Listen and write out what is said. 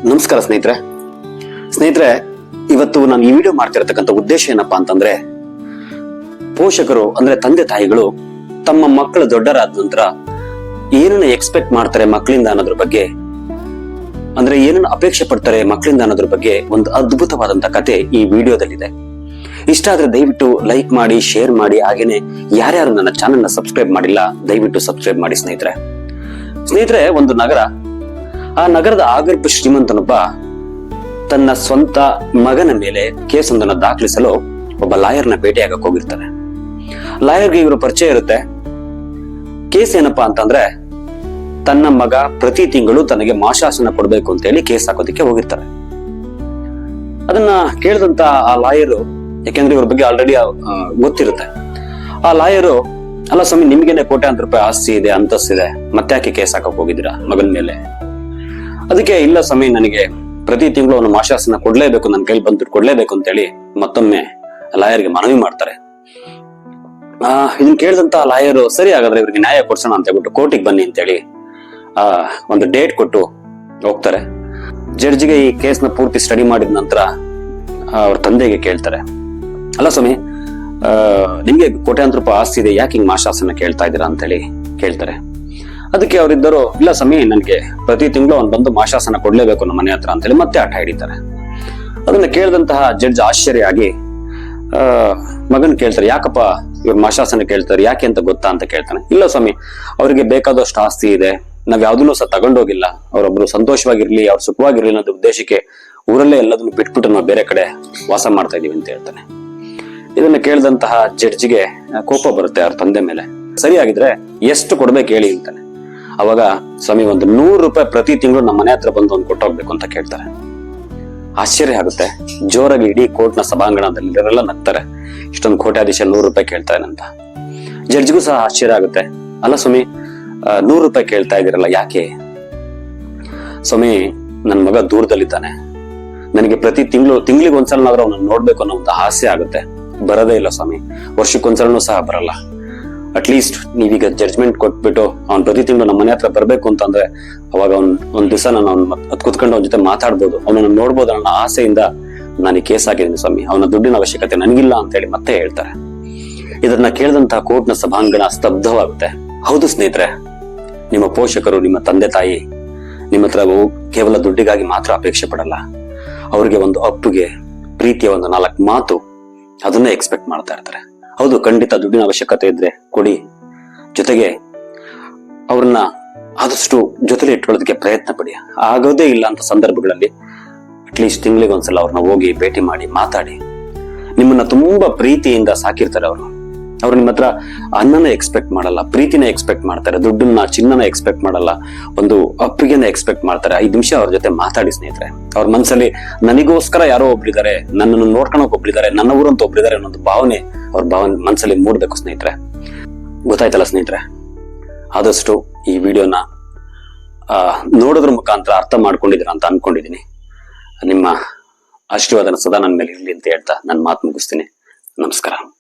ನಮಸ್ಕಾರ ಸ್ನೇಹಿತರೆ, ಇವತ್ತು ನಾನು ಈ ವಿಡಿಯೋ ಮಾಡ್ತಿರತಕ್ಕಂಥ ಉದ್ದೇಶ ಏನಪ್ಪಾ ಅಂತಂದ್ರೆ, ಪೋಷಕರು ಅಂದ್ರೆ ತಂದೆ ತಾಯಿಗಳು ತಮ್ಮ ಮಕ್ಕಳು ದೊಡ್ಡರಾದ ನಂತರ ಏನನ್ನ ಎಕ್ಸ್ಪೆಕ್ಟ್ ಮಾಡ್ತಾರೆ ಮಕ್ಕಳಿಂದ ಅನ್ನೋದ್ರ ಬಗ್ಗೆ, ಅಂದ್ರೆ ಏನನ್ನ ಅಪೇಕ್ಷೆ ಪಡ್ತಾರೆ ಮಕ್ಕಳಿಂದ ಅನ್ನೋದ್ರ ಬಗ್ಗೆ ಒಂದು ಅದ್ಭುತವಾದಂತ ಕತೆ ಈ ವಿಡಿಯೋದಲ್ಲಿದೆ. ಇಷ್ಟ ಆದ್ರೆ ದಯವಿಟ್ಟು ಲೈಕ್ ಮಾಡಿ, ಶೇರ್ ಮಾಡಿ. ಹಾಗೇನೆ ಯಾರ್ಯಾರು ನನ್ನ ಚಾನೆಲ್ ನ ಸಬ್ಸ್ಕ್ರೈಬ್ ಮಾಡಿಲ್ಲ ದಯವಿಟ್ಟು ಸಬ್ಸ್ಕ್ರೈಬ್ ಮಾಡಿ. ಸ್ನೇಹಿತರೆ, ಒಂದು ನಗರ, ಆ ನಗರದ ಆಗರ್ಭ ಶ್ರೀಮಂತನೊಬ್ಬ ತನ್ನ ಸ್ವಂತ ಮಗನ ಮೇಲೆ ಕೇಸೊಂದನ್ನು ದಾಖಲಿಸಲು ಒಬ್ಬ ಲಾಯರ್ನ ಭೇಟಿಯಾಗಕ್ಕೆ ಹೋಗಿರ್ತಾನೆ. ಲಾಯರ್ಗೆ ಇವರು ಪರಿಚಯ ಇರುತ್ತೆ. ಕೇಸ್ ಏನಪ್ಪಾ ಅಂತಂದ್ರೆ, ತನ್ನ ಮಗ ಪ್ರತಿ ತಿಂಗಳು ತನಗೆ ಮಾಶಾಸನ ಕೊಡ್ಬೇಕು ಅಂತ ಹೇಳಿ ಕೇಸ್ ಹಾಕೋದಕ್ಕೆ ಹೋಗಿರ್ತಾರೆ. ಅದನ್ನ ಕೇಳಿದಂತ ಆ ಲಾಯರು, ಯಾಕೆಂದ್ರೆ ಇವ್ರ ಬಗ್ಗೆ ಆಲ್ರೆಡಿ ಗೊತ್ತಿರುತ್ತೆ, ಆ ಲಾಯರು, ಅಲ್ಲ ಸ್ವಾಮಿ, ನಿಮ್ಗೇನೆ ಕೋಟ್ಯಾಂತರ ರೂಪಾಯಿ ಆಸ್ತಿ ಇದೆ, ಅಂತಸ್ತಿದೆ, ಮತ್ತೆ ಯಾಕೆ ಕೇಸ್ ಹಾಕಕ್ ಹೋಗಿದ್ದೀರಾ ಮಗನ ಮೇಲೆ? ಅದಕ್ಕೆ, ಇಲ್ಲ ಸ್ವಾಮಿ, ನನಗೆ ಪ್ರತಿ ತಿಂಗಳು ಅವನು ಮಾಶಾಸನ ಕೊಡ್ಲೇಬೇಕು, ನನ್ನ ಕೈಲಿ ಬಂದು ಕೊಡ್ಲೇಬೇಕು ಅಂತ ಹೇಳಿ ಮತ್ತೊಮ್ಮೆ ಲಾಯರ್ಗೆ ಮನವಿ ಮಾಡ್ತಾರೆ. ಇದನ್ನ ಕೇಳಿದಂತ ಲಾಯರು, ಸರಿ ಹಾಗಾದ್ರೆ ಇವ್ರಿಗೆ ನ್ಯಾಯ ಕೊಡ್ಸೋಣ ಅಂತ ಹೇಳ್ಬಿಟ್ಟು ಕೋರ್ಟಿಗೆ ಬನ್ನಿ ಅಂತೇಳಿ ಒಂದು ಡೇಟ್ ಕೊಟ್ಟು ಹೋಗ್ತಾರೆ. ಜಡ್ಜಿಗೆ ಈ ಕೇಸ್ನ ಪೂರ್ತಿ ಸ್ಟಡಿ ಮಾಡಿದ ನಂತರ ಅವ್ರ ತಂದೆಗೆ ಕೇಳ್ತಾರೆ, ಅಲ್ಲ ಸ್ವಾಮಿ, ನಿಮ್ಗೆ ಕೋಟ್ಯಾಂತರ ರೂಪಾಯಿ ಆಸ್ತಿ ಇದೆ, ಯಾಕೆ ಹಿಂಗ್ ಮಾಶಾಸನ ಕೇಳ್ತಾ ಇದ್ದೀರಾ ಅಂತ ಹೇಳಿ ಕೇಳ್ತಾರೆ. ಅದಕ್ಕೆ ಅವರಿದ್ದರು, ಇಲ್ಲ ಸ್ವಾಮಿ, ನನ್ಗೆ ಪ್ರತಿ ತಿಂಗಳು ಅವ್ನು ಬಂದು ಮಾಶಾಸನ ಕೊಡ್ಲೇಬೇಕು ನಮ್ಮ ಮನೆ ಹತ್ರ ಅಂತೇಳಿ ಮತ್ತೆ ಆಟ ಹಿಡಿತಾರೆ. ಅದನ್ನ ಕೇಳಿದಂತಹ ಜಡ್ಜ್ ಆಶ್ಚರ್ಯ ಆಗಿ ಮಗನ್ ಕೇಳ್ತಾರೆ, ಯಾಕಪ್ಪ ಇವ್ರು ಮಾಶಾಸನ ಕೇಳ್ತಾರೆ, ಯಾಕೆ ಅಂತ ಗೊತ್ತಾ ಅಂತ ಕೇಳ್ತಾನೆ. ಇಲ್ಲ ಸ್ವಾಮಿ, ಅವ್ರಿಗೆ ಬೇಕಾದಷ್ಟು ಆಸ್ತಿ ಇದೆ, ನಾವ್ ಯಾವ್ದನ್ನು ಸಹ ತಗೊಂಡೋಗಿಲ್ಲ, ಅವರೊಬ್ರು ಸಂತೋಷವಾಗಿರ್ಲಿ, ಅವ್ರು ಸುಖವಾಗಿರ್ಲಿ ಅನ್ನೋದು ಉದ್ದೇಶಕ್ಕೆ ಊರಲ್ಲೇ ಎಲ್ಲದನ್ನು ಬಿಟ್ಬಿಟ್ಟು ನಾವು ಬೇರೆ ಕಡೆ ವಾಸ ಮಾಡ್ತಾ ಇದೀವಿ ಅಂತ ಹೇಳ್ತಾನೆ. ಇದನ್ನ ಕೇಳಿದಂತಹ ಜಡ್ಜಿಗೆ ಕೋಪ ಬರುತ್ತೆ ಅವ್ರ ತಂದೆ ಮೇಲೆ. ಸರಿಯಾಗಿದ್ರೆ ಎಷ್ಟು ಕೊಡ್ಬೇಕು ಹೇಳಿ ಅಂತಾನೆ. ಅವಾಗ, ಸ್ವಾಮಿ, ಒಂದು 100 ರೂಪಾಯಿ ಪ್ರತಿ ತಿಂಗಳು ನಮ್ಮ ಮನೆ ಹತ್ರ ಬಂದು ಒಂದು ಕೊಟ್ಟೋಗ್ಬೇಕು ಅಂತ ಕೇಳ್ತಾರೆ. ಆಶ್ಚರ್ಯ ಆಗುತ್ತೆ. ಜೋರಾಗಿ ಇಡೀ ಕೋರ್ಟ್ನ ಸಭಾಂಗಣದಲ್ಲಿ ಇವರೆಲ್ಲ ನಗ್ತಾರೆ. ಇಷ್ಟೊಂದು ಕೋಟ್ಯಾಧೀಶ 100 ರೂಪಾಯಿ ಕೇಳ್ತಾನಂತ. ಜಡ್ಜ್ಗೂ ಸಹ ಆಶ್ಚರ್ಯ ಆಗುತ್ತೆ. ಅಲ್ಲ ಸ್ವಾಮಿ, 100 ರೂಪಾಯಿ ಕೇಳ್ತಾ ಇದೀರಲ್ಲ, ಯಾಕೆ? ಸ್ವಾಮಿ, ನನ್ ಮಗ ದೂರದಲ್ಲಿದ್ದಾನೆ, ನನಗೆ ಪ್ರತಿ ತಿಂಗಳಿಗೆ ಒಂದ್ಸಲನಾದ್ರೂ ಅವನ್ನ ನೋಡ್ಬೇಕು ಅನ್ನೋ ಒಂದು ಆಸೆ ಆಗುತ್ತೆ. ಬರೋದೇ ಇಲ್ಲ ಸ್ವಾಮಿ, ವರ್ಷಕ್ಕೊಂದ್ಸಲನೂ ಸಹ ಬರಲ್ಲ. ಅಟ್ಲೀಸ್ಟ್ ನೀವೀಗ ಜಡ್ಜ್ಮೆಂಟ್ ಕೊಟ್ಬಿಟ್ಟು ಅವ್ನ್ ಪ್ರತಿ ತಿಂಗಳು ನಮ್ಮ ಮನೆ ಹತ್ರ ಬರ್ಬೇಕು ಅಂತಂದ್ರೆ, ಅವಾಗ ಒಂದ್ ದಿವಸ ನಾನು ಕುತ್ಕೊಂಡು ಅವನ ಜೊತೆ ಮಾತಾಡ್ಬೋದು, ಅವನನ್ನ ನೋಡ್ಬೋದು ಅನ್ನೋ ಆಸೆಯಿಂದ ನಾನು ಈ ಕೇಸ್ ಹಾಕಿದ್ದೀನಿ ಸ್ವಾಮಿ, ಅವನ ದುಡ್ಡಿನ ಅವಶ್ಯಕತೆ ನನಗಿಲ್ಲ ಅಂತ ಹೇಳಿ ಮತ್ತೆ ಹೇಳ್ತಾರೆ. ಇದನ್ನ ಕೇಳಿದಂತಹ ಕೋರ್ಟ್ನ ಸಭಾಂಗಣ ಸ್ತಬ್ಧವಾಗುತ್ತೆ. ಹೌದು ಸ್ನೇಹಿತರೆ, ನಿಮ್ಮ ಪೋಷಕರು, ನಿಮ್ಮ ತಂದೆ ತಾಯಿ ನಿಮ್ಮ ಹತ್ರ ಕೇವಲ ದುಡ್ಡಿಗಾಗಿ ಮಾತ್ರ ಅಪೇಕ್ಷೆ ಪಡಲ್ಲ. ಅವ್ರಿಗೆ ಒಂದು ಅಪ್ಪುಗೆ, ಪ್ರೀತಿಯ ಒಂದು 4 ಮಾತು, ಅದನ್ನೇ ಎಕ್ಸ್ಪೆಕ್ಟ್ ಮಾಡ್ತಾ ಇರ್ತಾರೆ. ಹೌದು, ಖಂಡಿತ ದುಡ್ಡಿನ ಅವಶ್ಯಕತೆ ಇದ್ರೆ ಕೊಡಿ, ಜೊತೆಗೆ ಅವ್ರನ್ನ ಆದಷ್ಟು ಜೊತೆಲಿ ಇಟ್ಕೊಳ್ಳೋದಕ್ಕೆ ಪ್ರಯತ್ನ ಪಡಿ. ಆಗೋದೇ ಇಲ್ಲ ಅಂತ ಸಂದರ್ಭಗಳಲ್ಲಿ ಅಟ್ಲೀಸ್ಟ್ ತಿಂಗಳಿಗೆ ಒಂದ್ಸಲ ಅವ್ರನ್ನ ಹೋಗಿ ಭೇಟಿ ಮಾಡಿ ಮಾತಾಡಿ. ನಿಮ್ಮನ್ನ ತುಂಬಾ ಪ್ರೀತಿಯಿಂದ ಸಾಕಿರ್ತಾರೆ ಅವರು ನಿಮ್ಮ ಹತ್ರ ಅನ್ನನ ಎಕ್ಸ್ಪೆಕ್ಟ್ ಮಾಡಲ್ಲ, ಪ್ರೀತಿನ ಎಕ್ಸ್ಪೆಕ್ಟ್ ಮಾಡ್ತಾರೆ, ದುಡ್ಡನ್ನ, ಚಿನ್ನನ ಎಕ್ಸ್ಪೆಕ್ಟ್ ಮಾಡಲ್ಲ, ಒಂದು ಅಪ್ಪಿಗೆನ ಎಕ್ಸ್ಪೆಕ್ಟ್ ಮಾಡ್ತಾರೆ. 5 ನಿಮಿಷ ಅವ್ರ ಜೊತೆ ಮಾತಾಡಿ ಸ್ನೇಹಿತರೆ. ಅವ್ರ ಮನಸ್ಸಲ್ಲಿ ನನಗೋಸ್ಕರ ಯಾರೋ ಒಬ್ಳಿದ್ದಾರೆ, ನನ್ನನ್ನು ನೋಡ್ಕೊಳಕ್ ಒಬ್ಳಿದ್ದಾರೆ, ನನ್ನ ಊರಂತ ಒಬ್ಳಿದ್ದಾರೆ ಅನ್ನೋದು ಭಾವನೆ ಅವ್ರ ಮನಸ್ಸಲ್ಲಿ ಮೂಡ್ಬೇಕು ಸ್ನೇಹಿತರೆ. ಗೊತ್ತಾಯ್ತಲ್ಲ ಸ್ನೇಹಿತರೆ? ಆದಷ್ಟು ಈ ವಿಡಿಯೋನ ನೋಡೋದ್ರ ಮುಖಾಂತರ ಅರ್ಥ ಮಾಡ್ಕೊಂಡಿದ್ದೀರಾ ಅಂತ ಅನ್ಕೊಂಡಿದೀನಿ. ನಿಮ್ಮ ಆಶೀರ್ವಾದನ ಸದಾ ನನ್ನ ಮೇಲೆ ಇರ್ಲಿ ಅಂತ ಹೇಳ್ತಾ ನನ್ನ ಮಾತು ಮುಗಿಸ್ತೀನಿ. ನಮಸ್ಕಾರ.